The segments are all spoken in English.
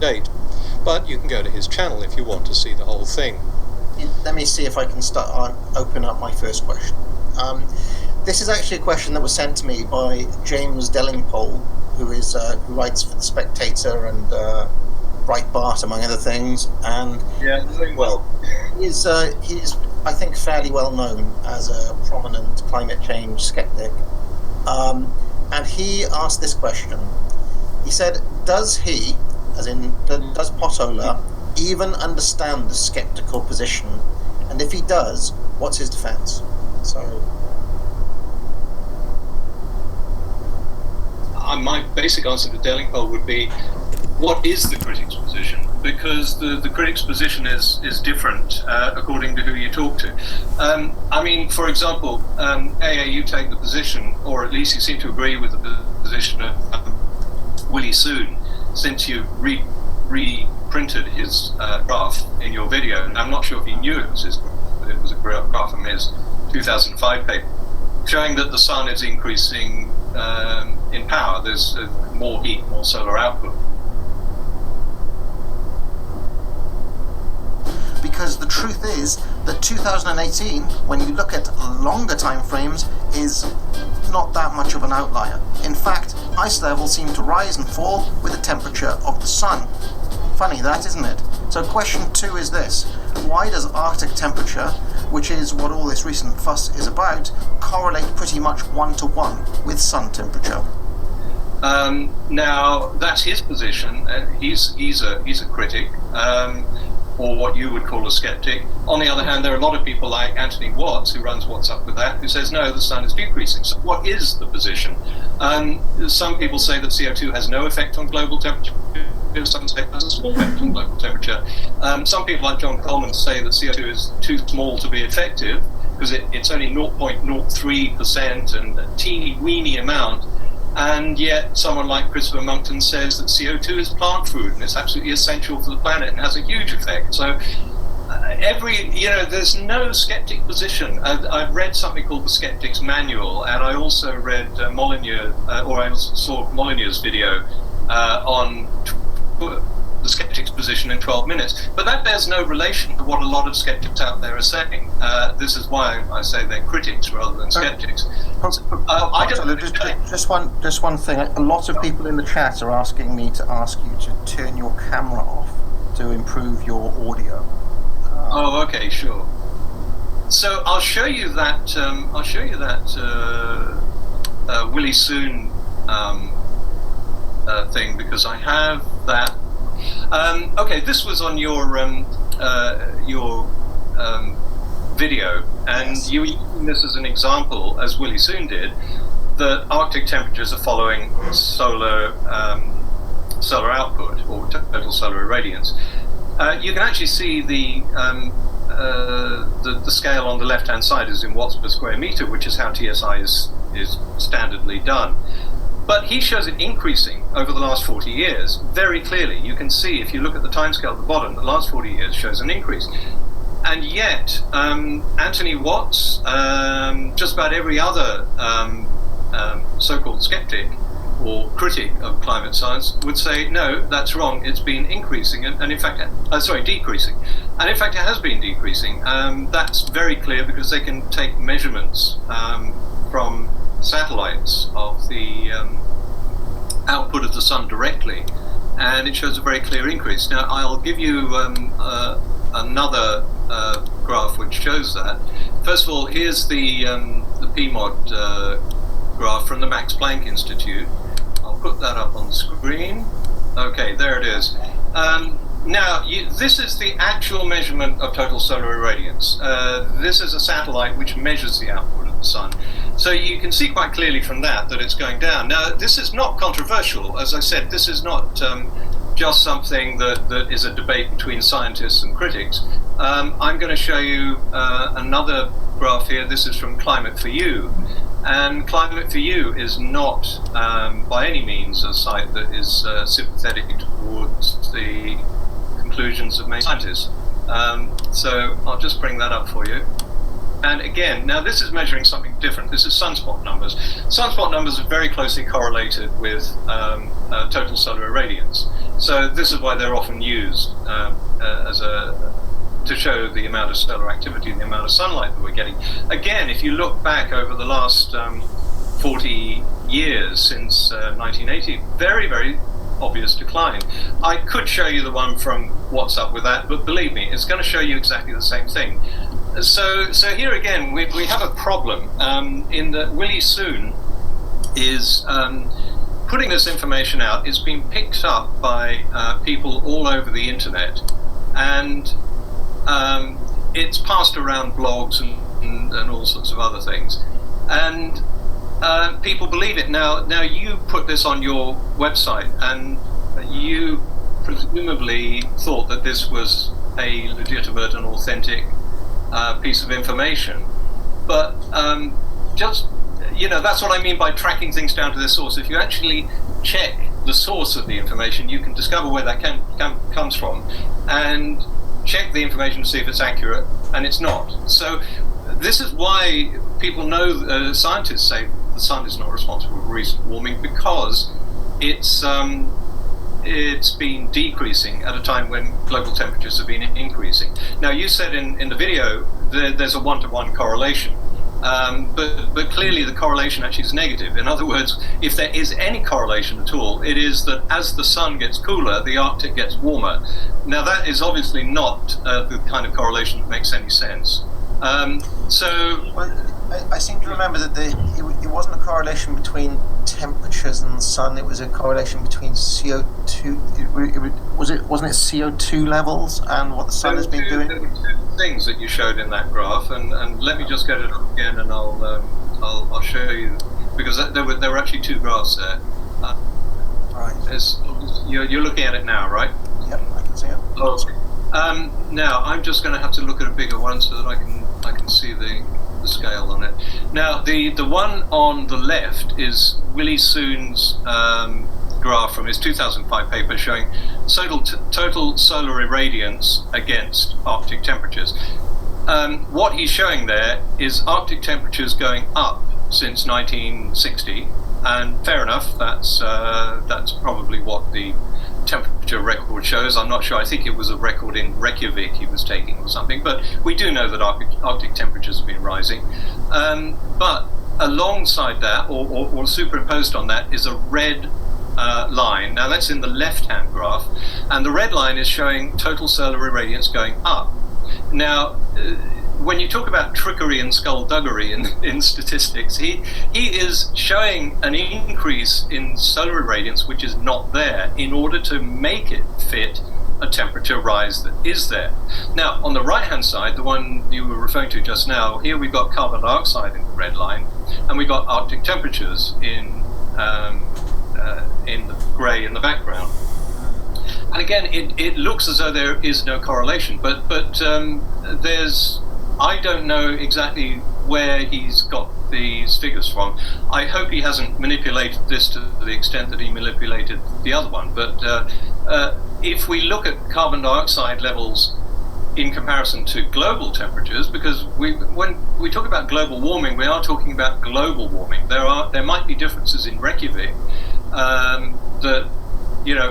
date. But you can go to his channel if you want to see the whole thing. Let me see if I can open up my first question. This is actually a question that was sent to me by James Dellingpole, who writes for The Spectator and Breitbart, among other things. And yeah, doing well. He's I think fairly well known as a prominent climate change skeptic. And he asked this question. He said, does Potholer even understand the skeptical position? And if he does, what's his defense? My basic answer to Dellingpole would be, what is the critic's position? Because the critic's position is different according to who you talk to. I mean, for example, you take the position, or at least you seem to agree with the position of Willie Soon, since you reprinted his graph in your video. And I'm not sure if he knew it was his graph, but it was a graph from his 2005 paper, showing that the sun is increasing in power. There's more heat, more solar output. Because the truth is that 2018, when you look at longer time frames, is not that much of an outlier. In fact, ice levels seem to rise and fall with the temperature of the sun. Funny that, isn't it? So question 2 is this: why does Arctic temperature, which is what all this recent fuss is about, correlate pretty much 1-to-1 with sun temperature? Now that's his position. He's a critic, or what you would call a skeptic. On the other hand, there are a lot of people like Anthony Watts, who runs What's Up With That, who says no, the sun is decreasing. So what is the position? Some people say that CO2 has no effect on global temperature. Some say it has a small effect on global temperature. Some people like John Coleman say that CO2 is too small to be effective because it's only 0.03% and a teeny weeny amount. And yet someone like Christopher Monckton says that CO2 is plant food and it's absolutely essential for the planet and has a huge effect. So there's no skeptic position. I've read something called the Skeptic's Manual, and I also read I saw Molyneux's video on the skeptic's position in 12 minutes. But that bears no relation to what a lot of skeptics out there are saying. This is why I say they're critics rather than skeptics. Just one thing. A lot of people in the chat are asking me to ask you to turn your camera off to improve your audio. Okay, sure. So I'll show you that. Willie Soon thing, because I have that. Okay, this was on your video, and yes. You were using this as an example, as Willie Soon did, that Arctic temperatures are following solar output, or total solar irradiance. You can actually see the scale on the left-hand side is in watts per square meter, which is how TSI is standardly done. But he shows it increasing over the last 40 years, very clearly. You can see, if you look at the timescale at the bottom, the last 40 years shows an increase. And yet, Anthony Watts, just about every other so-called skeptic or critic of climate science would say, no, that's wrong, it's been increasing, and in fact, decreasing. And in fact, it has been decreasing. That's very clear because they can take measurements from satellites of the output of the sun directly, and it shows a very clear increase. Now, I'll give you another graph which shows that. First of all, here's the PMOD graph from the Max Planck Institute. I'll put that up on the screen. Okay, there it is. Now, this is the actual measurement of total solar irradiance. This is a satellite which measures the output of the sun. So you can see quite clearly from that it's going down. Now, this is not controversial. As I said, this is not just something that is a debate between scientists and critics. I'm going to show you another graph here. This is from Climate for You. And Climate for You is not by any means a site that is sympathetic towards the conclusions of many scientists. So I'll just bring that up for you. And again, now this is measuring something different. This is sunspot numbers. Sunspot numbers are very closely correlated with total solar irradiance. So this is why they're often used to show the amount of solar activity and the amount of sunlight that we're getting. Again, if you look back over the last 40 years since 1980, very, very obvious decline. I could show you the one from What's Up With That, but believe me, it's going to show you exactly the same thing. So here again, we have a problem in that Willie Soon is putting this information out. It's been picked up by people all over the internet, and it's passed around blogs and all sorts of other things, and people believe it. Now you put this on your website, and you presumably thought that this was a legitimate and authentic piece of information, but just, that's what I mean by tracking things down to their source. If you actually check the source of the information, you can discover where that comes from, and check the information to see if it's accurate, and it's not. So this is why people know, scientists say the sun is not responsible for recent warming, because it's been decreasing at a time when global temperatures have been increasing. Now, you said in the video there's a one-to-one correlation, but clearly the correlation actually is negative. In other words, if there is any correlation at all, it is that as the sun gets cooler, the Arctic gets warmer. Now, that is obviously not the kind of correlation that makes any sense. I seem to remember that it wasn't a correlation between temperatures and the sun. It was a correlation between CO2. Wasn't it CO2 levels and what the sun has been doing? There were two things that you showed in that graph, and let me just get it up again, and I'll show you, because there were actually two graphs there. Right. You're looking at it now, right? Yep, I can see it. Okay. Now I'm just going to have to look at a bigger one so that I can see the scale on it. Now the one on the left is Willie Soon's graph from his 2005 paper showing total solar irradiance against Arctic temperatures. What he's showing there is Arctic temperatures going up since 1960, and fair enough, that's probably what the temperature record shows. I'm not sure. I think it was a record in Reykjavik he was taking or something, but we do know that Arctic temperatures have been rising. But alongside that, or superimposed on that, is a red line. Now that's in the left-hand graph, and the red line is showing total solar irradiance going up. Now, when you talk about trickery and skullduggery in statistics, he is showing an increase in solar irradiance which is not there, in order to make it fit a temperature rise that is there. Now, on the right-hand side, the one you were referring to just now, here we've got carbon dioxide in the red line, and we've got Arctic temperatures in the grey in the background. And again, it looks as though there is no correlation, but there's, I don't know exactly where he's got these figures from. I hope he hasn't manipulated this to the extent that he manipulated the other one. But if we look at carbon dioxide levels in comparison to global temperatures, because when we talk about global warming, we are talking about global warming. There might be differences in Reykjavik that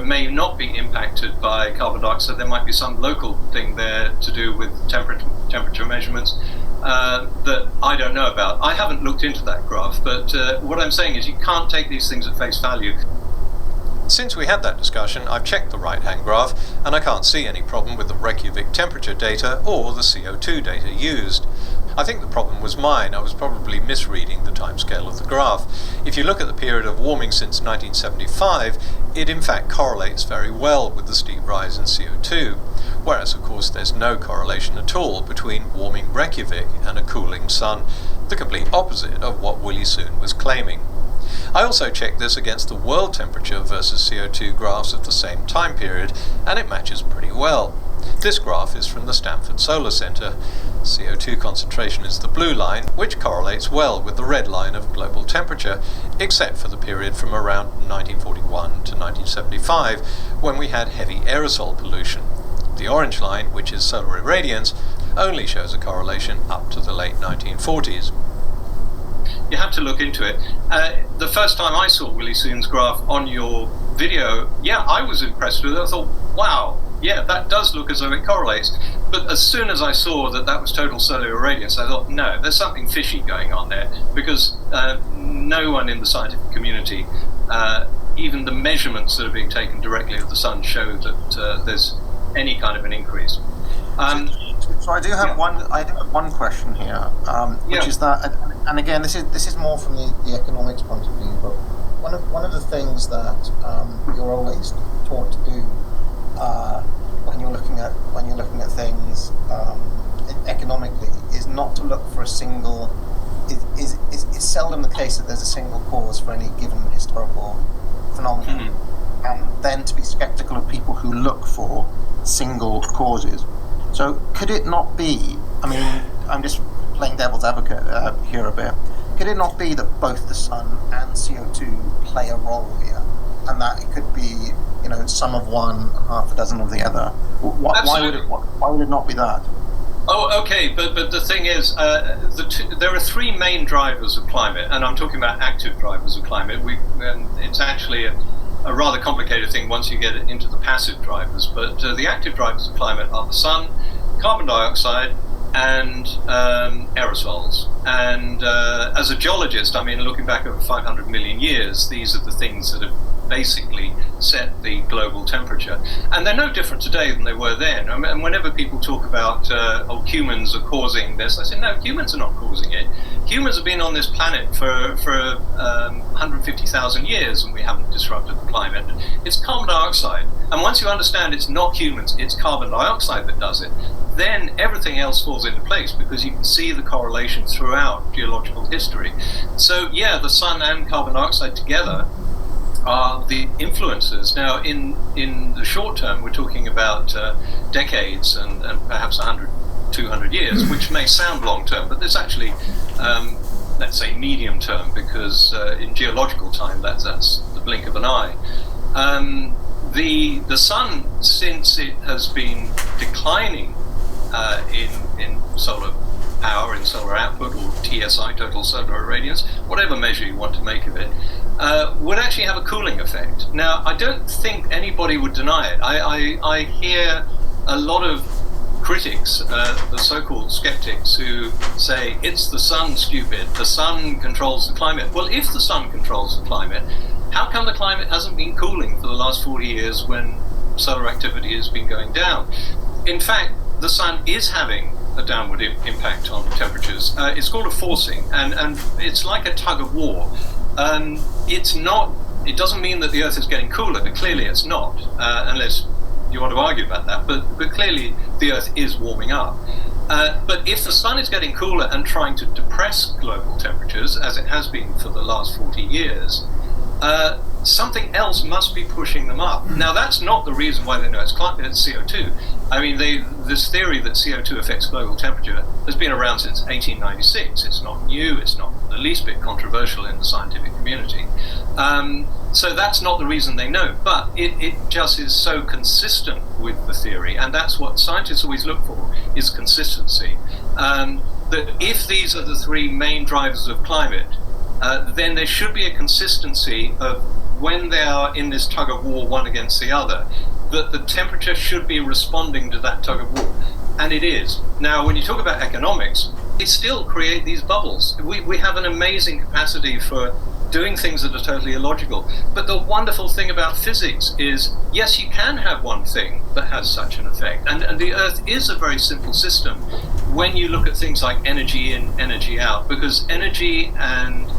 may not be impacted by carbon dioxide. There might be some local thing there to do with temperature measurements that I don't know about. I haven't looked into that graph, but what I'm saying is you can't take these things at face value. Since we had that discussion, I've checked the right-hand graph, and I can't see any problem with the Reykjavik temperature data or the CO2 data used. I think the problem was mine. I was probably misreading the timescale of the graph. If you look at the period of warming since 1975, it in fact correlates very well with the steep rise in CO2, whereas of course there's no correlation at all between warming Reykjavik and a cooling sun, the complete opposite of what Willie Soon was claiming. I also checked this against the world temperature versus CO2 graphs of the same time period, and it matches pretty well. This graph is from the Stanford Solar Center. CO2 concentration is the blue line, which correlates well with the red line of global temperature, except for the period from around 1941 to 1975, when we had heavy aerosol pollution. The orange line, which is solar irradiance, only shows a correlation up to the late 1940s. You have to look into it. The first time I saw Willie Soon's graph on your video, yeah, I was impressed with it. I thought, wow, yeah, that does look as though it correlates. But as soon as I saw that that was total solar irradiance, I thought, no, there's something fishy going on there, because no one in the scientific community, even the measurements that are being taken directly of the sun, show that there's any kind of an increase. So I do have one question here, which is that, and again, this is more from the economics point of view, but one of the things that you're always taught to do when you're looking at things economically is not to look for a single. It's seldom the case that there's a single cause for any given historical phenomenon, and then to be skeptical of people who look for single causes. So could it not be, I mean, I'm just playing devil's advocate here a bit, could it not be that both the sun and CO2 play a role here, and that it could be, some of one and half a dozen of the other? Why would it not be that? Oh, okay, but the thing is, there are three main drivers of climate, and I'm talking about active drivers of climate. It's actually a rather complicated thing once you get into the passive drivers, but the active drivers of climate are the sun, carbon dioxide, and aerosols. And as a geologist, I mean, looking back over 500 million years, these are the things that have basically set the global temperature. And they're no different today than they were then. And whenever people talk about, humans are causing this, I say, no, humans are not causing it. Humans have been on this planet for 150,000 years, and we haven't disrupted the climate. It's carbon dioxide. And once you understand it's not humans, it's carbon dioxide that does it, then everything else falls into place, because you can see the correlation throughout geological history. So yeah, the sun and carbon dioxide together are the influences. Now, in the short term, we're talking about decades and perhaps 100, 200 years, which may sound long term, but it's actually, let's say, medium term, because in geological time, that's the blink of an eye. The sun, since it has been declining in solar power, in solar output, or TSI, total solar irradiance, whatever measure you want to make of it, would actually have a cooling effect. Now, I don't think anybody would deny it. I hear a lot of critics, the so-called skeptics, who say, it's the sun, stupid, the sun controls the climate. Well, if the sun controls the climate, how come the climate hasn't been cooling for the last 40 years when solar activity has been going down? In fact, the sun is having a downward impact on temperatures. It's called a forcing, and it's like a tug of war. It doesn't mean that the Earth is getting cooler, but clearly it's not, unless you want to argue about that, but clearly the Earth is warming up. But if the sun is getting cooler and trying to depress global temperatures, as it has been for the last 40 years, something else must be pushing them up. Now, that's not the reason why they know it's CO2. I mean, this theory that CO2 affects global temperature has been around since 1896. It's not new, it's not the least bit controversial in the scientific community. So that's not the reason they know, but it just is so consistent with the theory, and that's what scientists always look for, is consistency. That if these are the three main drivers of climate, then there should be a consistency of when they are in this tug of war, one against the other, that the temperature should be responding to that tug of war. And it is. Now, when you talk about economics, they still create these bubbles. We have an amazing capacity for doing things that are totally illogical. But the wonderful thing about physics is, yes, you can have one thing that has such an effect. And the Earth is a very simple system when you look at things like energy in, energy out, because energy and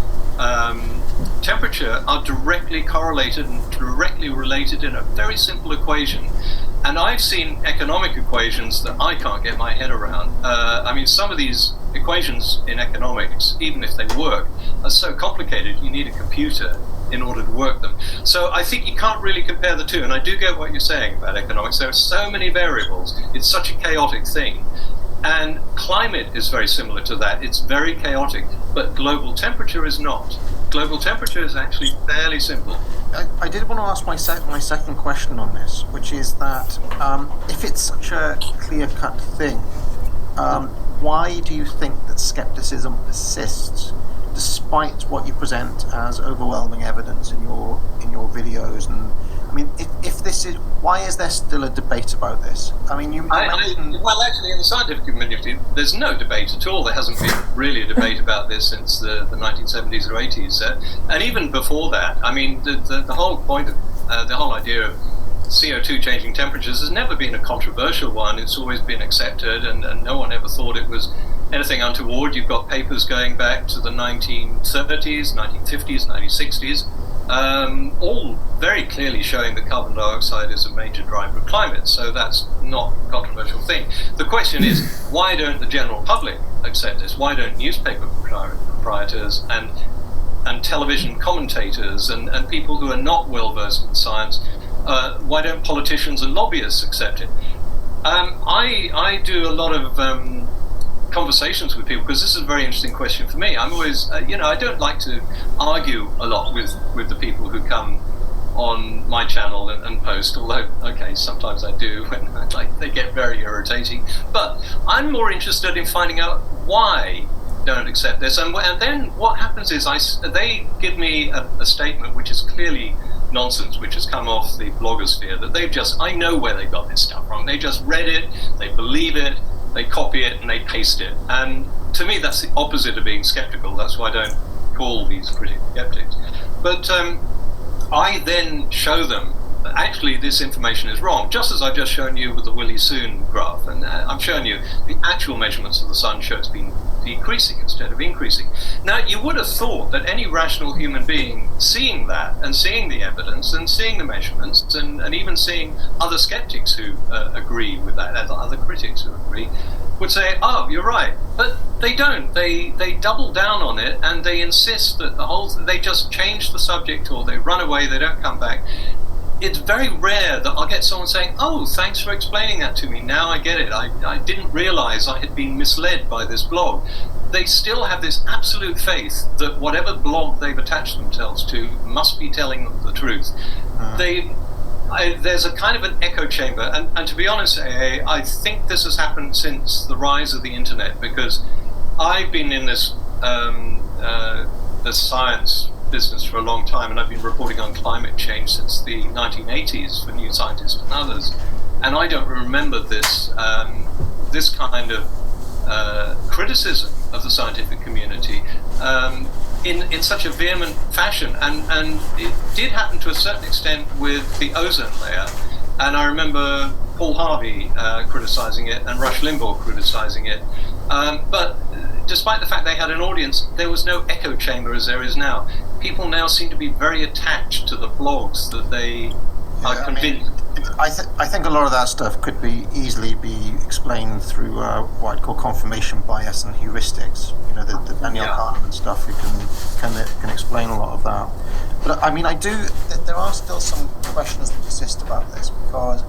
temperature are directly correlated and directly related in a very simple equation. And I've seen economic equations that I can't get my head around. I mean, some of these equations in economics, even if they work, are so complicated you need a computer in order to work them. So I think you can't really compare the two. And I do get what you're saying about economics. There are so many variables. It's such a chaotic thing. And climate is very similar to that. It's very chaotic, but global temperature is not. Global temperature is actually fairly simple. I did want to ask my second question on this, which is that if it's such a clear-cut thing, why do you think that skepticism persists, despite what you present as overwhelming evidence in your videos. And I mean, if this is, why is there still a debate about this? I mean, well, actually, in the scientific community, there's no debate at all. There hasn't been really a debate about this since the 1970s or 80s, and even before that. I mean, the whole point of the whole idea of CO2 changing temperatures has never been a controversial one. It's always been accepted, and no one ever thought it was anything untoward. You've got papers going back to the 1930s, 1950s, 1960s, all very clearly showing that carbon dioxide is a major driver of climate, so that's not a controversial thing. The question is, why don't the general public accept this? Why don't newspaper proprietors and television commentators and people who are not well versed in science, why don't politicians and lobbyists accept it? I do a lot of conversations with people, because this is a very interesting question for me. I'm always, I don't like to argue a lot with the people who come on my channel and post, although, okay, sometimes I do, and they get very irritating. But I'm more interested in finding out why don't accept this. And then what happens is they give me a statement which is clearly nonsense, which has come off the blogosphere, that I know where they got this stuff from. They just read it, they believe it, they copy it, and they paste it. And to me, that's the opposite of being skeptical. That's why I don't call these critics skeptics. But I then show them that actually this information is wrong, just as I've just shown you with the Willie Soon graph. And I'm showing you the actual measurements of the sun show it's been decreasing instead of increasing. Now, you would have thought that any rational human being seeing that and seeing the evidence and seeing the measurements and even seeing other skeptics who agree with that, other critics who agree, would say, oh, you're right. But they don't. They double down on it, and they insist that they just change the subject, or they run away, they don't come back. It's very rare that I'll get someone saying, oh, thanks for explaining that to me. Now I get it. I didn't realize I had been misled by this blog. They still have this absolute faith that whatever blog they've attached themselves to must be telling them the truth. There's a kind of an echo chamber. And to be honest, I think this has happened since the rise of the internet, because I've been in this the science business for a long time, and I've been reporting on climate change since the 1980s for New Scientist and others, and I don't remember this kind of criticism of the scientific community in such a vehement fashion, and it did happen to a certain extent with the ozone layer, and I remember Paul Harvey criticizing it and Rush Limbaugh criticizing it, but despite the fact they had an audience, there was no echo chamber as there is now. People now seem to be very attached to the blogs that they are convinced. I think a lot of that stuff could easily be explained through what I'd call confirmation bias and heuristics. The Daniel Kahneman stuff. We can explain a lot of that. But I mean, there are still some questions that persist about this, because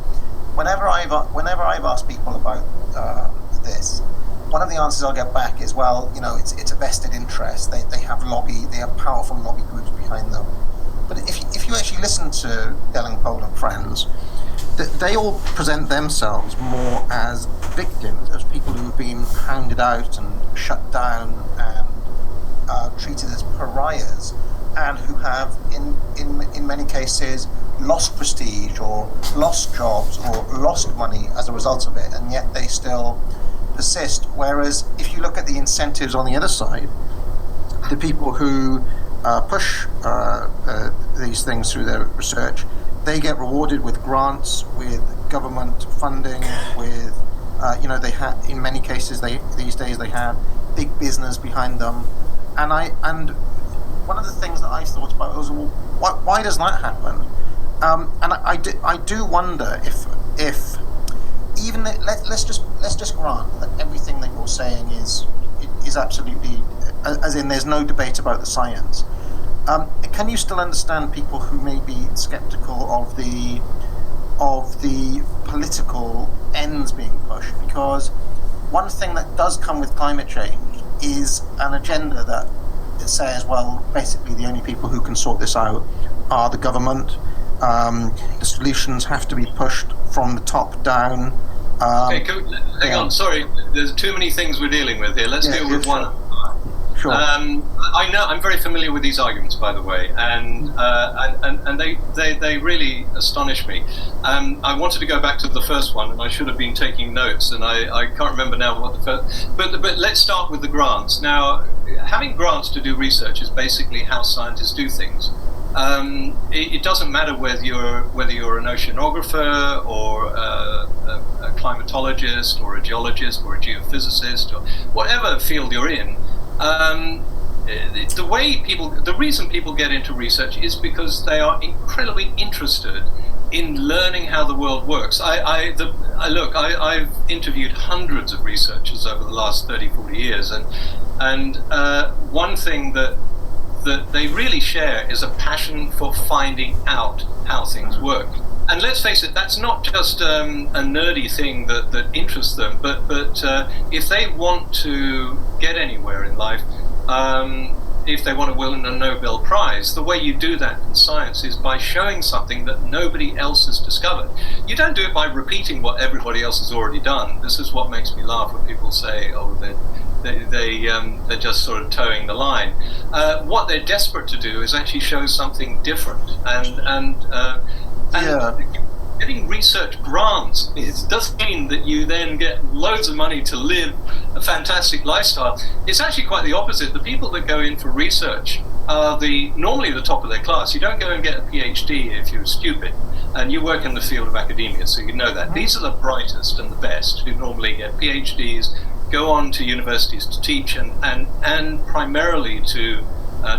whenever I've asked people about this, one of the answers I'll get back is, well, it's a vested interest. They have powerful lobby groups behind them. But if you actually listen to Delingpole and friends, they all present themselves more as victims, as people who have been hounded out and shut down and treated as pariahs, and who have, in many cases, lost prestige or lost jobs or lost money as a result of it, and yet they still persist. Whereas if you look at the incentives on the other side, the people who push these things through their research, they get rewarded with grants, with government funding, with they have, in many cases, these days they have big business behind them, and one of the things that I thought about was, well, why does that happen? And I do wonder if even let's just grant that everything that you're saying is absolutely, as in there's no debate about the science. Can you still understand people who may be skeptical of the political ends being pushed? Because one thing that does come with climate change is an agenda that says, well, basically the only people who can sort this out are the government. The solutions have to be pushed from the top down. Hang on, sorry, there's too many things we're dealing with here. Let's deal with one. Sure. I know, I'm very familiar with these arguments, by the way, and they really astonish me. I wanted to go back to the first one, and I should have been taking notes, and I can't remember now what the first. But let's start with the grants. Now, having grants to do research is basically how scientists do things. It doesn't matter whether you're an oceanographer or a climatologist or a geologist or a geophysicist or whatever field you're in. The reason people get into research is because they are incredibly interested in learning how the world works. I've interviewed hundreds of researchers over the last 30, 40 years, and one thing that they really share is a passion for finding out how things work. And let's face it, that's not just a nerdy thing that interests them, but if they want to get anywhere in life, if they want to win a Nobel Prize, the way you do that in science is by showing something that nobody else has discovered. You don't do it by repeating what everybody else has already done. This is what makes me laugh when people say, oh, they're just sort of towing the line. What they're desperate to do is actually show something different, and getting research grants, it doesn't mean that you then get loads of money to live a fantastic lifestyle. It's actually quite the opposite. The people that go in for research are normally the top of their class. You don't go and get a PhD if you're stupid, and you work in the field of academia, so you know that. These are the brightest and the best who normally get PhDs, go on to universities to teach, and primarily to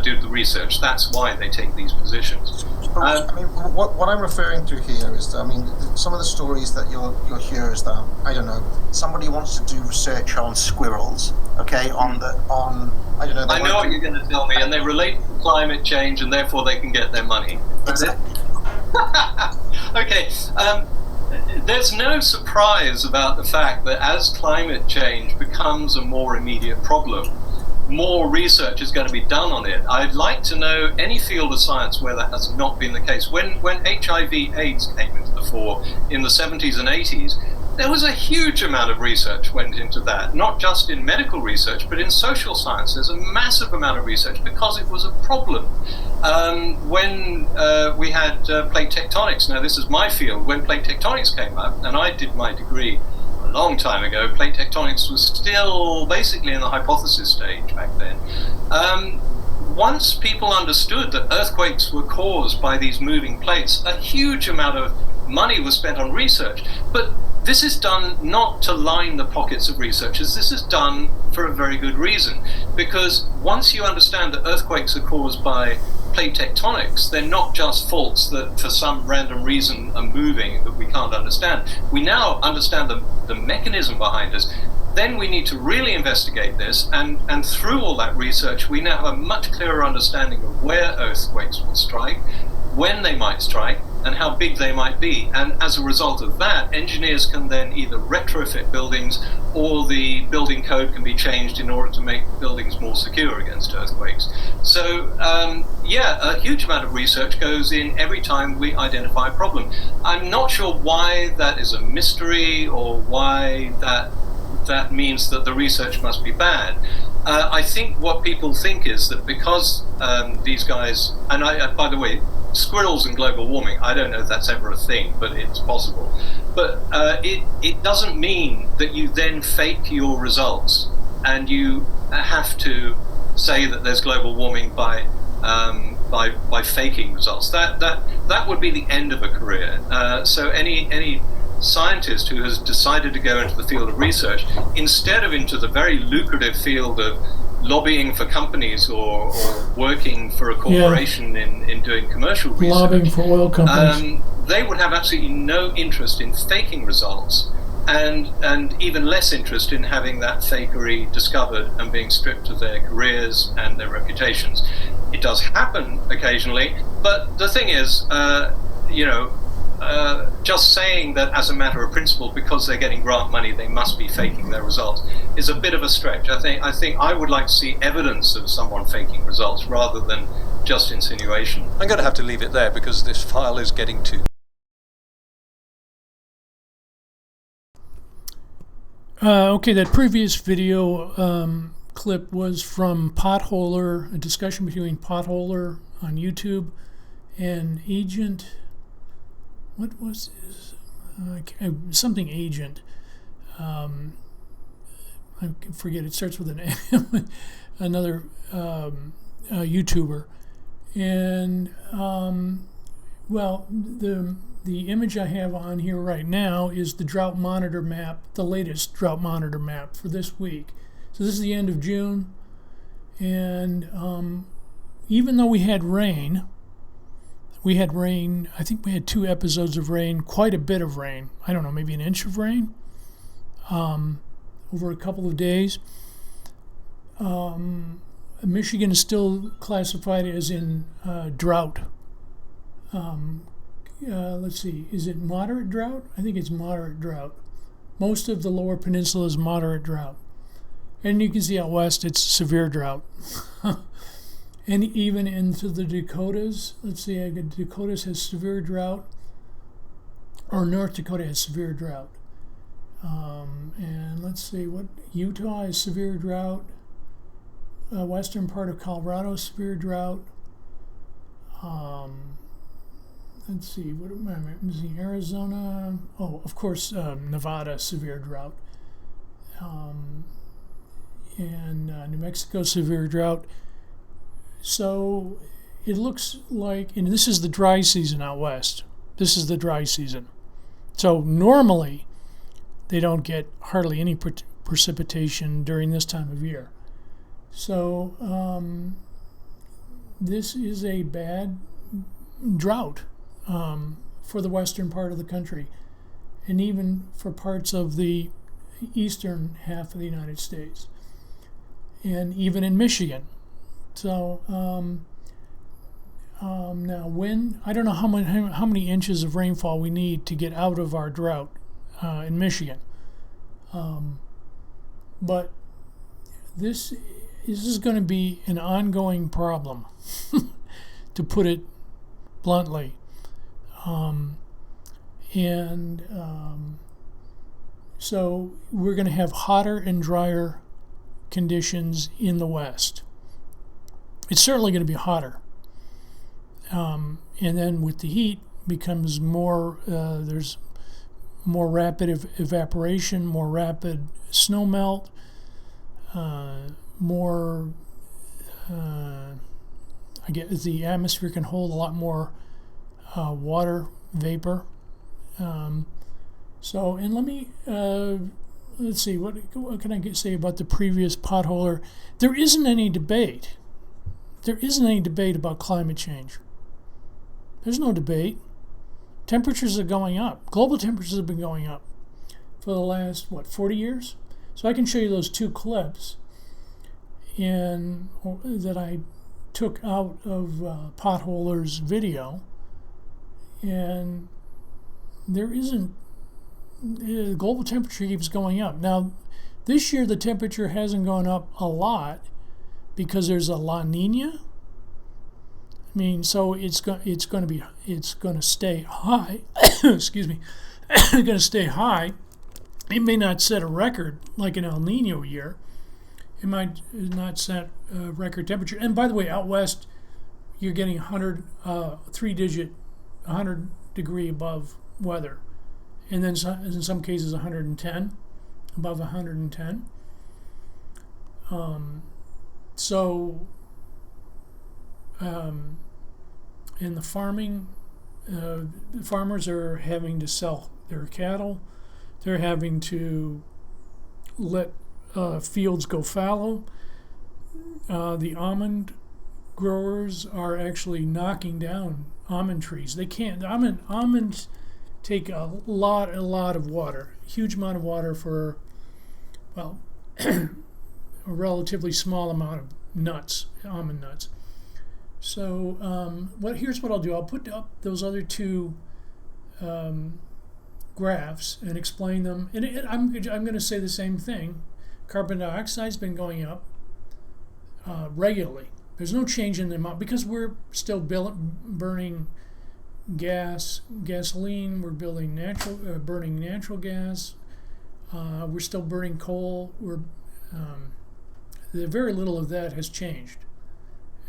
do the research. That's why they take these positions. What I'm referring to here is that, some of the stories that you'll hear is that, I don't know, somebody wants to do research on squirrels, okay, I don't know. I know what you're going to tell me, and they relate to climate change, and therefore they can get their money. Exactly. Okay. There's no surprise about the fact that as climate change becomes a more immediate problem, more research is going to be done on it. I'd like to know any field of science where that has not been the case. When HIV/AIDS came into the fore in the 70s and 80s, there was a huge amount of research went into that, not just in medical research, but in social sciences, a massive amount of research because it was a problem. When we had plate tectonics, now this is my field, when plate tectonics came up, and I did my degree a long time ago, plate tectonics was still basically in the hypothesis stage back then. Once people understood that earthquakes were caused by these moving plates, a huge amount of money was spent on research. But this is done not to line the pockets of researchers. This is done for a very good reason. Because once you understand that earthquakes are caused by plate tectonics, they're not just faults that for some random reason are moving that we can't understand. We now understand the mechanism behind us. Then we need to really investigate this, and through all that research, we now have a much clearer understanding of where earthquakes will strike, when they might strike, and how big they might be. And as a result of that, engineers can then either retrofit buildings, or the building code can be changed in order to make buildings more secure against earthquakes. So, a huge amount of research goes in every time we identify a problem. I'm not sure why that is a mystery, or why that means that the research must be bad. I think what people think is that because these guys, and by the way, squirrels and global warming, I don't know if that's ever a thing, but it's possible. But it doesn't mean that you then fake your results, and you have to say that there's global warming by faking results. That would be the end of a career. So any scientist who has decided to go into the field of research instead of into the very lucrative field of lobbying for companies or working for a corporation in doing commercial research, lobbying for oil companies, they would have absolutely no interest in faking results, and even less interest in having that fakery discovered and being stripped of their careers and their reputations. It does happen occasionally, but the thing is, just saying that as a matter of principle, because they're getting grant money, they must be faking their results, is a bit of a stretch. I think I would like to see evidence of someone faking results rather than just insinuation. I'm going to have to leave it there because this file is getting too... Okay, that previous video clip was from Potholer, a discussion between Potholer on YouTube and Agent. What was this? Something Agent. I forget. It starts with an A. Another YouTuber, and well, the image I have on here right now is the drought monitor map, the latest drought monitor map for this week. So this is the end of June, and even though we had rain, I think we had 2 episodes of rain, quite a bit of rain. I don't know, maybe an inch of rain over a couple of days. Michigan is still classified as in drought. Let's see, is it moderate drought? I think it's moderate drought. Most of the lower peninsula is moderate drought. And you can see out west it's severe drought. And even into the Dakotas, let's see, Dakotas has severe drought, or North Dakota has severe drought. And let's see, what Utah is severe drought. Western part of Colorado, severe drought. Let's see, what am I missing? Arizona. Oh, of course, Nevada, severe drought. And New Mexico, severe drought. So it looks like, and this is the dry season out west. This is the dry season. So normally they don't get hardly any precipitation during this time of year. So this is a bad drought for the western part of the country, and even for parts of the eastern half of the United States, and even in Michigan. So now, when I don't know how many inches of rainfall we need to get out of our drought in Michigan, but this is going to be an ongoing problem, to put it bluntly. So we're going to have hotter and drier conditions in the West. It's certainly going to be hotter. And then with the heat becomes more, there's more rapid evaporation, more rapid snow melt, more, I guess the atmosphere can hold a lot more water vapor. So, and let me, let's see, what can I say about the previous Potholer? There isn't any debate. There isn't any debate about climate change. There's no debate. Temperatures are going up. Global temperatures have been going up for the last, 40 years? So I can show you those 2 clips that I took out of Potholer's video. And there isn't, global temperature keeps going up. Now, this year the temperature hasn't gone up a lot because there's a La Nina. I mean, so it's going to stay high. Excuse me. It's going to stay high. It may not set a record like an El Nino year. It might not set a record temperature. And by the way, out west, you're getting 100 degree above weather, and then in some cases 110, above 110. In the farming, farmers are having to sell their cattle. They're having to let fields go fallow. The almond growers are actually knocking down almond trees. They can't. Almonds take a lot of water, a huge amount of water for, well, a relatively small amount of nuts, almond nuts. So here's what I'll do. I'll put up those other 2 graphs and explain them. And I'm going to say the same thing. Carbon dioxide's been going up regularly. There's no change in the amount because we're still burning gasoline. We're burning natural gas. We're still burning coal. very little of that has changed,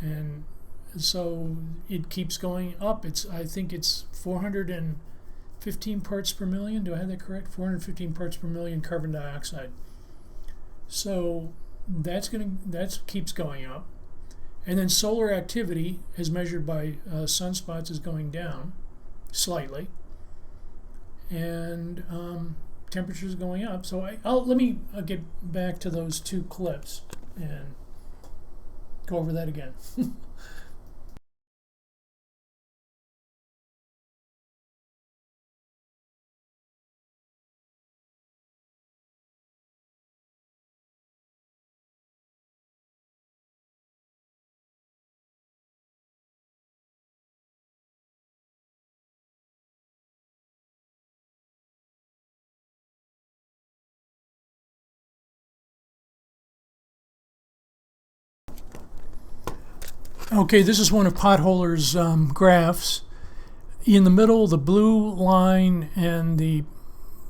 and so it keeps going up. I think it's 415 parts per million. Do I have that correct? 415 parts per million carbon dioxide. So that keeps going up, and then solar activity, as measured by sunspots, is going down slightly, and temperature is going up. So I'll get back to those two clips and go over that again. Okay, this is one of Potholer's graphs. In the middle, the blue line and the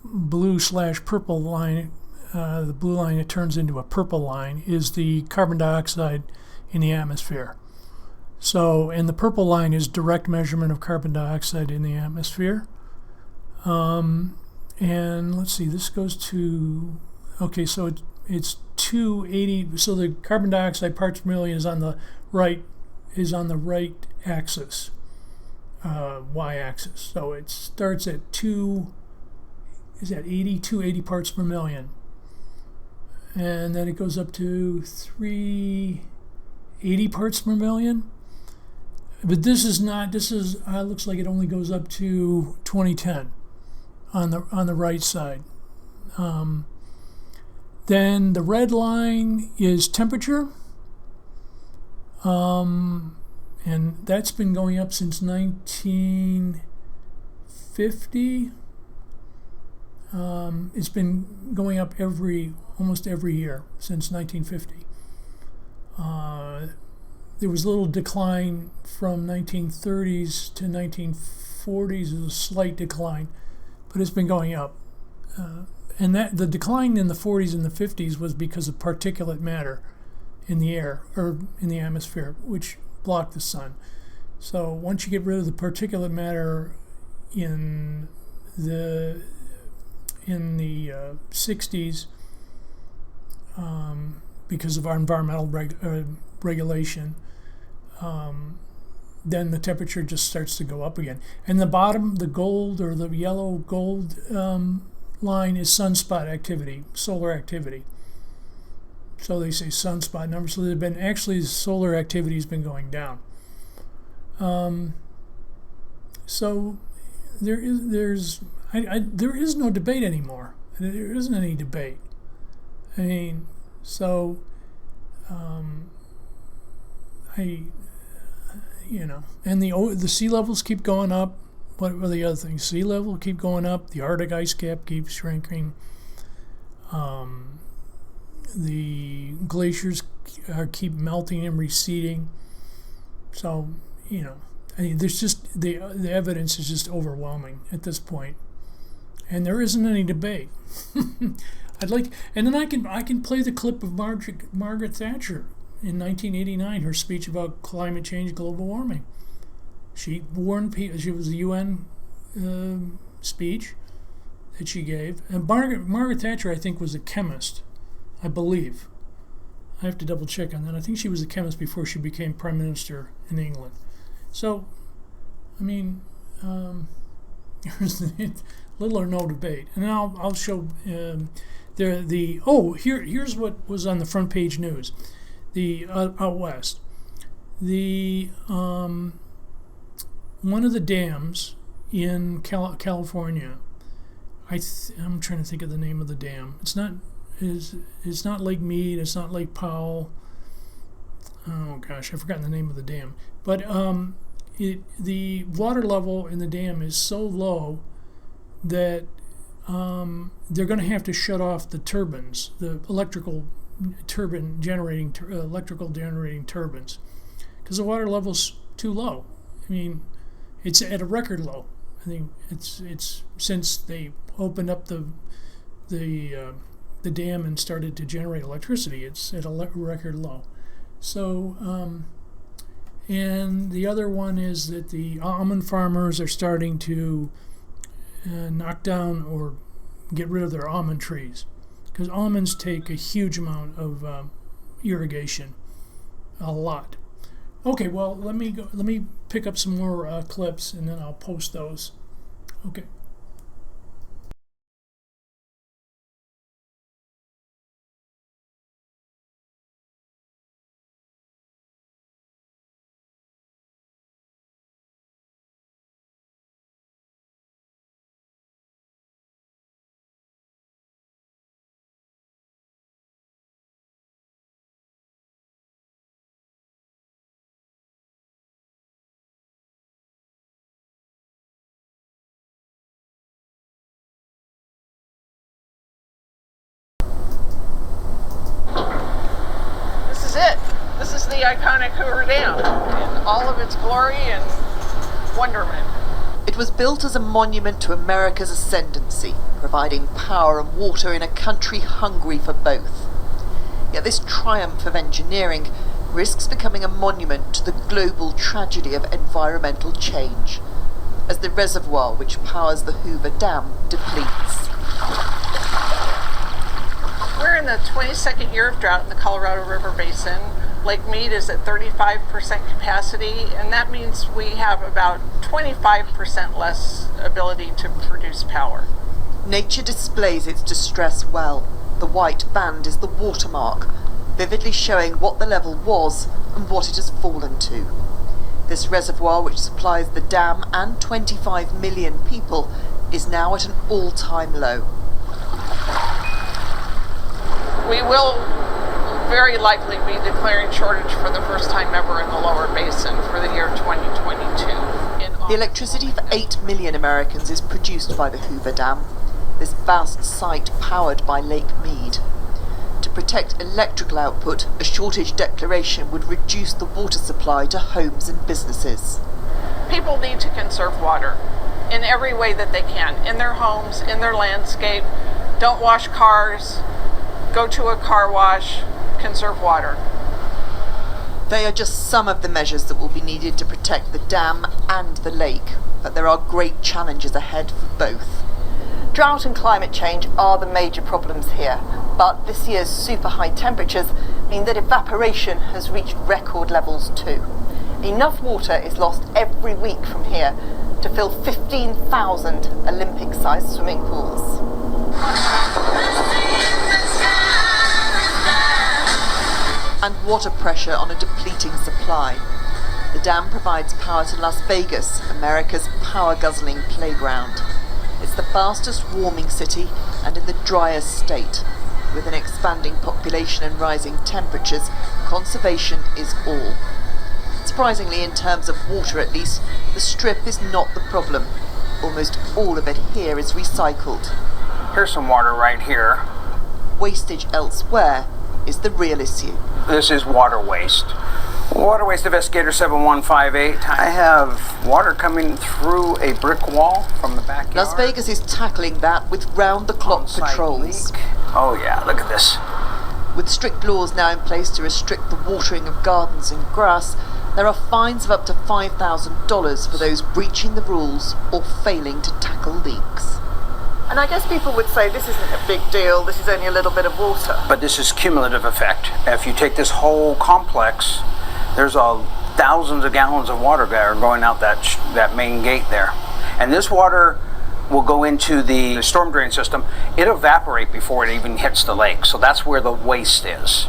blue/purple line, the blue line it turns into a purple line, is the carbon dioxide in the atmosphere. So, and the purple line is direct measurement of carbon dioxide in the atmosphere. And let's see, this goes to, okay, so it's 280, so the carbon dioxide parts per million is on the right axis, y-axis. So it starts at 280 parts per million, and then it goes up to 380 parts per million. But this looks like it only goes up to 2010 on the right side. Then the red line is temperature. And that's been going up since 1950. It's been going up almost every year since 1950. There was a little decline from 1930s to 1940s. It was a slight decline, but it's been going up. And that the decline in the 40s and the 50s was because of particulate matter in the air, or in the atmosphere, which block the sun. So once you get rid of the particulate matter in the 60s, because of our environmental regulation, then the temperature just starts to go up again. And the bottom, the gold or the yellow gold line is sunspot activity, solar activity. So they say sunspot numbers. So there's been actually solar activity has been going down. So there is no debate anymore. There isn't any debate. I mean, so and the sea levels keep going up. What are the other things? Sea level keep going up. The Arctic ice cap keeps shrinking. The glaciers keep melting and receding. So, there's just the evidence is just overwhelming at this point, and there isn't any debate. And then I can play the clip of Margaret Thatcher in 1989, her speech about climate change, global warming. She warned people. She was a UN speech that she gave, and Margaret Thatcher, I think, was a chemist. I believe. I have to double check on that. I think she was a chemist before she became Prime Minister in England. So, I mean, there's little or no debate. And now I'll show here's what was on the front page news. The out west. The one of the dams in California. I'm trying to think of the name of the dam. It's not Lake Mead, it's not Lake Powell. Oh gosh, I've forgotten the name of the dam. But the water level in the dam is so low that they're going to have to shut off the turbines, the electrical generating turbines, because the water level's too low. I mean, it's at a record low. I think it's since they opened up the the dam and started to generate electricity. It's at a record low. So, and the other one is that the almond farmers are starting to knock down or get rid of their almond trees, because almonds take a huge amount of irrigation, a lot. Okay, well, let me pick up some more clips, and then I'll post those. Okay. This is the iconic Hoover Dam in all of its glory and wonderment. It was built as a monument to America's ascendancy, providing power and water in a country hungry for both. Yet this triumph of engineering risks becoming a monument to the global tragedy of environmental change, as the reservoir which powers the Hoover Dam depletes. We're in the 22nd year of drought in the Colorado River Basin. Lake Mead is at 35% capacity, and that means we have about 25% less ability to produce power. Nature displays its distress well. The white band is the watermark, vividly showing what the level was and what it has fallen to. This reservoir, which supplies the dam and 25 million people, is now at an all-time low. We will very likely be declaring shortage for the first time ever in the lower basin for the year 2022. The electricity for 8 million Americans is produced by the Hoover Dam, this vast site powered by Lake Mead. To protect electrical output, a shortage declaration would reduce the water supply to homes and businesses. People need to conserve water in every way that they can, in their homes, in their landscape. Don't wash cars, go to a car wash, conserve water. They are just some of the measures that will be needed to protect the dam and the lake, but there are great challenges ahead for both. Drought and climate change are the major problems here, but this year's super high temperatures mean that evaporation has reached record levels too. Enough water is lost every week from here to fill 15,000 Olympic-sized swimming pools. And water pressure on a depleting supply. The dam provides power to Las Vegas, America's power-guzzling playground. It's the fastest warming city and in the driest state. With an expanding population and rising temperatures, conservation is all. Surprisingly, in terms of water at least, the Strip is not the problem. Almost all of it here is recycled. Here's some water right here. Wastage elsewhere is the real issue. This is water waste. Water waste investigator 7158. I have water coming through a brick wall from the backyard. Las Vegas is tackling that with round-the-clock On-site patrols. leak. Oh yeah, look at this. With strict laws now in place to restrict the watering of gardens and grass, there are fines of up to $5,000 for those breaching the rules or failing to tackle leaks. And I guess people would say this isn't a big deal, this is only a little bit of water. But this is cumulative effect. If you take this whole complex, there's thousands of gallons of water that are going out that main gate there. And this water will go into the storm drain system. It'll evaporate before it even hits the lake. So that's where the waste is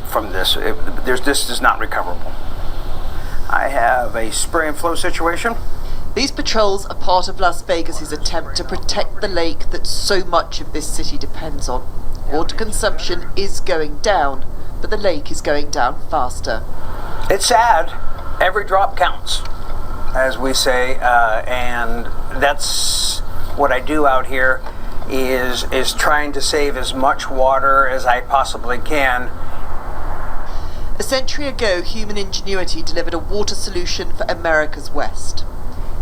from this. This is not recoverable. I have a spray and flow situation. These patrols are part of Las Vegas's attempt to protect the lake that so much of this city depends on. Water consumption is going down, but the lake is going down faster. It's sad. Every drop counts, as we say, and that's what I do out here is trying to save as much water as I possibly can. A century ago, human ingenuity delivered a water solution for America's West.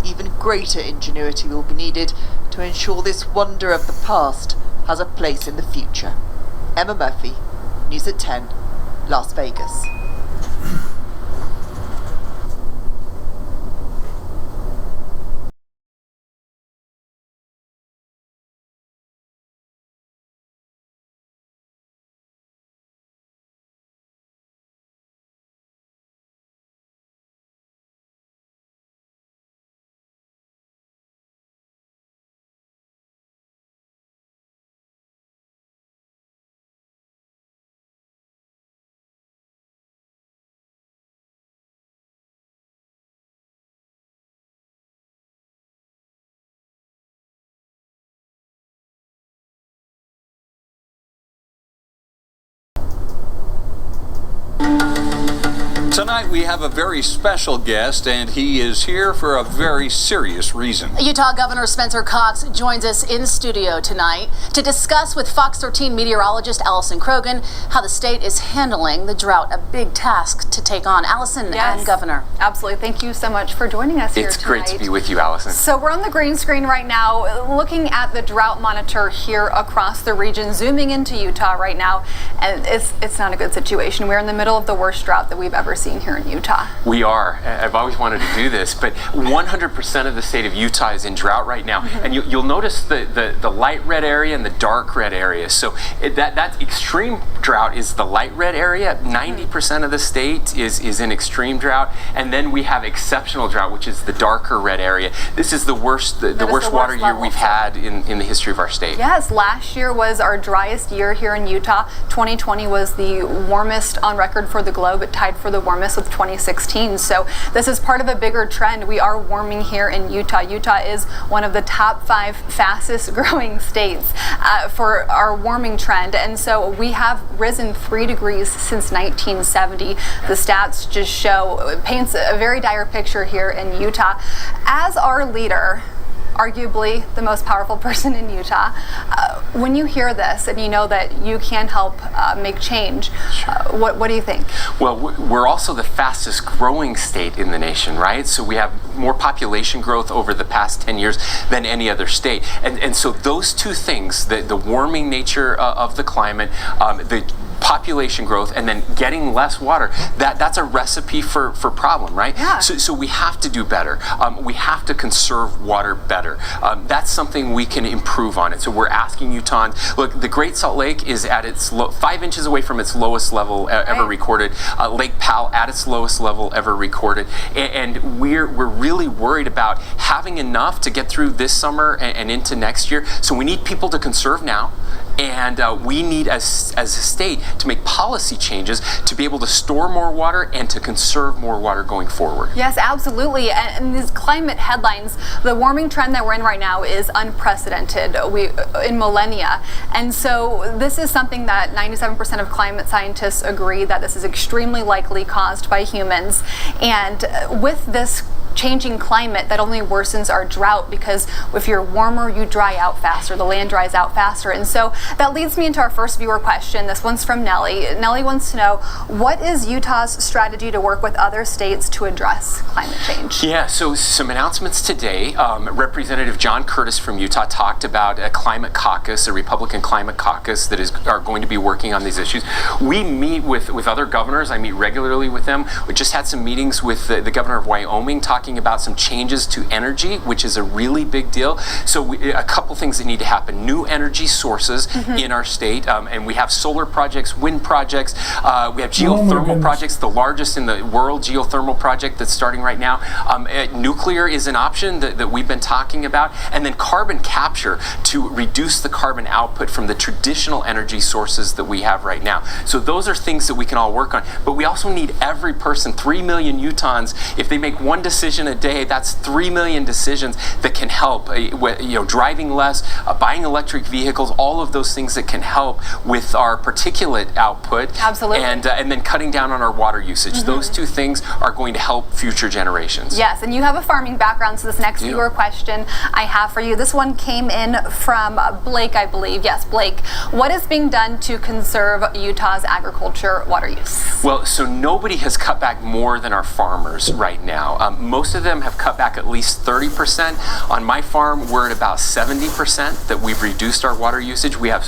Even greater ingenuity will be needed to ensure this wonder of the past has a place in the future. Emma Murphy, News at 10, Las Vegas. Tonight we have a very special guest, and he is here for a very serious reason. Utah Governor Spencer Cox joins us in studio tonight to discuss with Fox 13 meteorologist Allison Krogan how the state is handling the drought, a big task to take on. Allison and Governor. Absolutely. Thank you so much for joining us here tonight. It's great to be with you, Allison. So we're on the green screen right now, looking at the drought monitor here across the region, zooming into Utah right now, and it's not a good situation. We're in the middle of the worst drought that we've ever seen here in Utah. We are. I've always wanted to do this, but 100% of the state of Utah is in drought right now. And you'll notice the light red area and the dark red area. So that extreme drought is the light red area. 90% of the state is in extreme drought. And then we have exceptional drought, which is the darker red area. This is the worst water year we've had in the history of our state. Yes, last year was our driest year here in Utah. 2020 was the warmest on record for the globe. It tied for the warmest with 2016. So this is part of a bigger trend. We are warming here in Utah. Utah is one of the top 5 fastest growing states for our warming trend. And so we have risen 3 degrees since 1970. The stats just show, it paints a very dire picture here in Utah. As our leader, arguably the most powerful person in Utah, when you hear this and you know that you can help make change, what do you think? Well, we're also the fastest growing state in the nation, right? So we have more population growth over the past 10 years than any other state. And so those two things, the warming nature of the climate, the population growth, and then getting less water, that's a recipe for problem, right? Yeah. So we have to do better. We have to conserve water better. That's something we can improve on it. So we're asking Utahns, look, the Great Salt Lake is at its 5 inches away from its lowest level ever recorded. Lake Powell at its lowest level ever recorded. And we're really worried about having enough to get through this summer and into next year. So we need people to conserve now. And we need, as a state, to make policy changes to be able to store more water and to conserve more water going forward. Yes, absolutely. And these climate headlines, the warming trend that we're in right now is unprecedented in millennia. And so this is something that 97% of climate scientists agree that this is extremely likely caused by humans. And with this changing climate, that only worsens our drought, because if you're warmer, you dry out faster, the land dries out faster. And so that leads me into our first viewer question. This one's from Nellie. Nellie wants to know, what is Utah's strategy to work with other states to address climate change? Yeah, so some announcements today. Representative John Curtis from Utah talked about a climate caucus, a Republican climate caucus that are going to be working on these issues. We meet with other governors. I meet regularly with them. We just had some meetings with the governor of Wyoming talking about some changes to energy, which is a really big deal. So a couple things that need to happen. New energy sources in our state, and we have solar projects, wind projects, we have geothermal projects, the largest in the world geothermal project that's starting right now. Nuclear is an option that we've been talking about, and then carbon capture to reduce the carbon output from the traditional energy sources that we have right now. So those are things that we can all work on, but we also need every person, 3 million Utahns, if they make one decision a day, that's 3 million decisions that can help. Driving less, buying electric vehicles, all of those things that can help with our particulate output. Absolutely. And then cutting down on our water usage. Those two things are going to help future generations. Yes, and you have a farming background, so this next viewer question I have for you. This one came in from Blake, I believe. Yes, Blake. What is being done to conserve Utah's agriculture water use? Well, so nobody has cut back more than our farmers right now. most of them have cut back at least 30%. On my farm, we're at about 70% that we've reduced our water usage. We have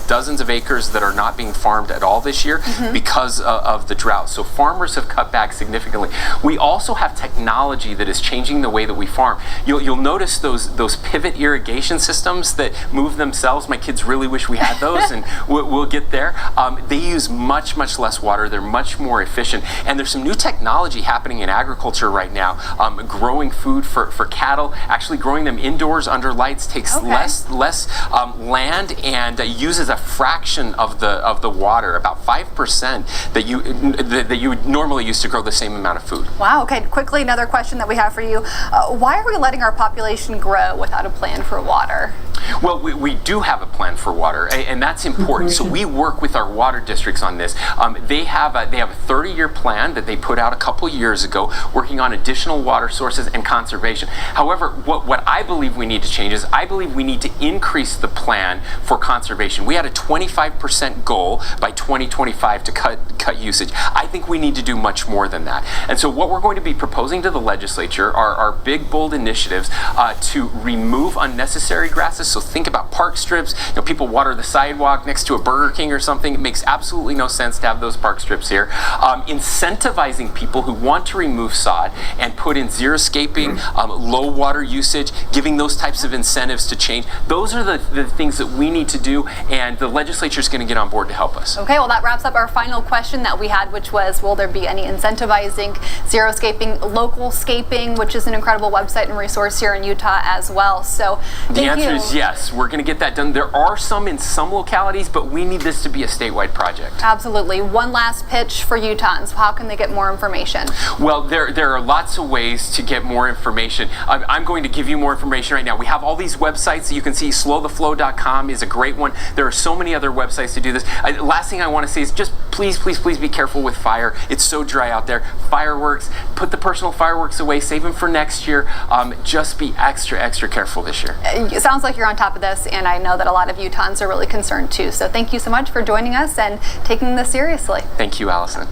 dozens of acres that are not being farmed at all this year because of the drought. So farmers have cut back significantly. We also have technology that is changing the way that we farm. You'll notice those pivot irrigation systems that move themselves. My kids really wish we had those, and we'll get there. They use much less water. They're much more efficient. And there's some new technology happening in agriculture right now. Growing food for cattle, actually growing them indoors under lights takes less land and uses a fraction of the water, about 5% that you would normally use to grow the same amount of food. Wow. Okay. Quickly, another question that we have for you: why are we letting our population grow without a plan for water? Well, we do have a plan for water, and that's important. So we work with our water districts on this. They have a 30-year plan that they put out a couple years ago, working on additional water sources and conservation. However, what I believe we need to change is I believe we need to increase the plan for conservation. We had a 25% goal by 2025 to cut usage. I think we need to do much more than that. And so what we're going to be proposing to the legislature are big, bold initiatives to remove unnecessary grasses. So think about park strips. People water the sidewalk next to a Burger King or something. It makes absolutely no sense to have those park strips here. Incentivizing people who want to remove sod and put in xeriscaping, low water usage, giving those types of incentives to change. Those are the things that we need to do, and the legislature is going to get on board to help us. Okay, well, that wraps up our final question that we had, which was, will there be any incentivizing xeriscaping, local scaping, which is an incredible website and resource here in Utah as well. So the answer is yes, we're going to get that done. There are some in some localities, but we need this to be a statewide project. Absolutely. One last pitch for Utahns. How can they get more information? Well, there are lots of ways to get more information. I'm going to give you more information right now. We have all these websites that you can see. slowtheflow.com is a great one. There are so many other websites to do this. Last thing I want to say is just please be careful with fire. It's so dry out there. Fireworks, put the personal fireworks away, save them for next year. Just be extra careful this year. It sounds like you're on top of this, and I know that a lot of Utahns are really concerned too. So thank you so much for joining us and taking this seriously. Thank you, Allison.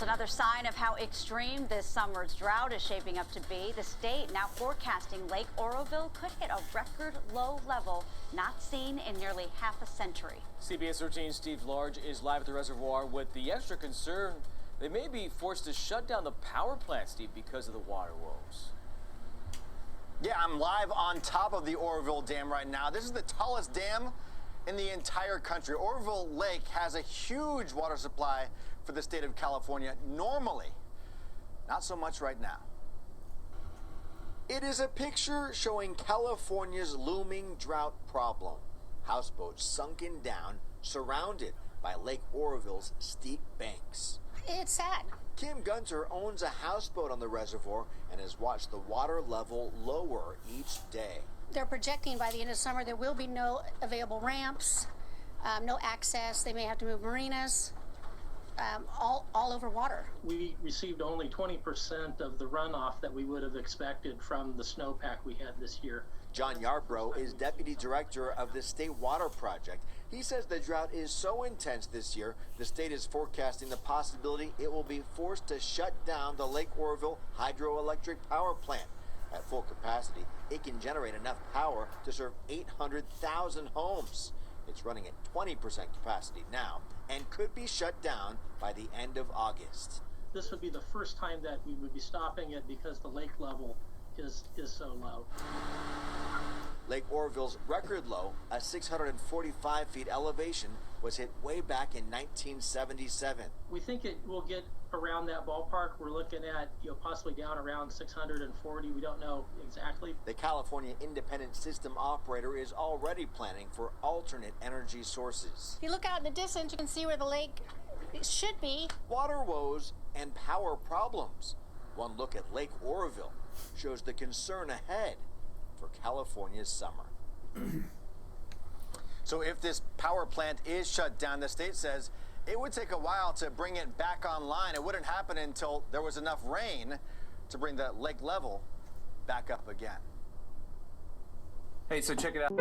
another sign of how extreme this summer's drought is shaping up to be. The state now forecasting Lake Oroville could hit a record low level not seen in nearly half a century. CBS 13's Steve Large is live at the reservoir with the extra concern they may be forced to shut down the power plant, Steve, because of the water woes. Yeah, I'm live on top of the Oroville Dam right now. This is the tallest dam in the entire country. Oroville Lake has a huge water supply for the state of California. Normally, not so much right now. It is a picture showing California's looming drought problem. Houseboats sunken down, surrounded by Lake Oroville's steep banks. It's sad. Kim Gunter owns a houseboat on the reservoir and has watched the water level lower each day. They're projecting by the end of summer there will be no available ramps, no access. They may have to move marinas, all over water. We received only 20% of the runoff that we would have expected from the snowpack we had this year. John Yarbrough is deputy director of the State Water Project. He says the drought is so intense this year, the state is forecasting the possibility it will be forced to shut down the Lake Oroville hydroelectric power plant. At full capacity, it can generate enough power to serve 800,000 homes. It's running at 20% capacity now and could be shut down by the end of August. This would be the first time that we would be stopping it because the lake level is so low. Lake Oroville's record low, a 645 feet elevation, was hit way back in 1977. We think it will get around that ballpark. We're looking at, possibly down around 640. We don't know exactly. The California Independent System Operator is already planning for alternate energy sources. If you look out in the distance, you can see where the lake should be. Water woes and power problems. One look at Lake Oroville shows the concern ahead for California's summer. So if this power plant is shut down, the state says it would take a while to bring it back online. It wouldn't happen until there was enough rain to bring the lake level back up again. Hey, so check it out.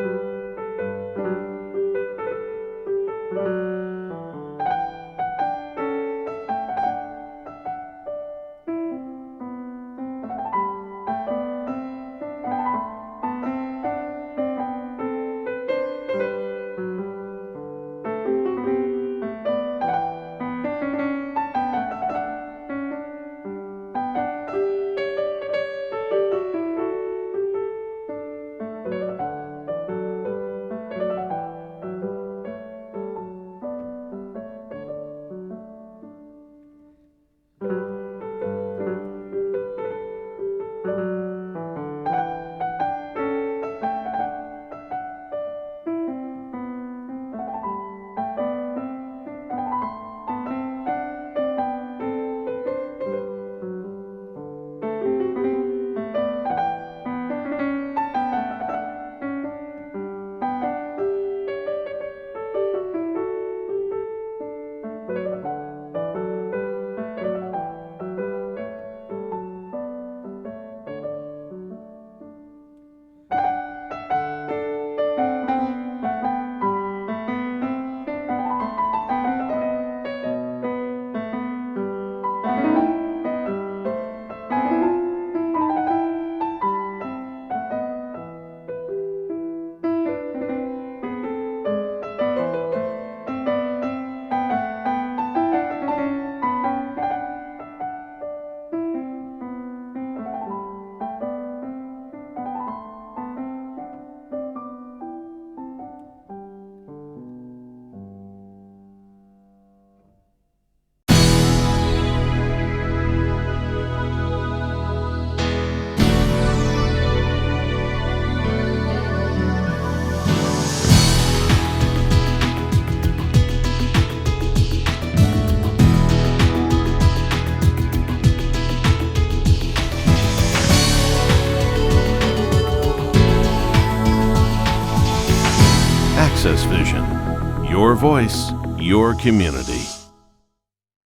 Access Vision. Your voice, your community.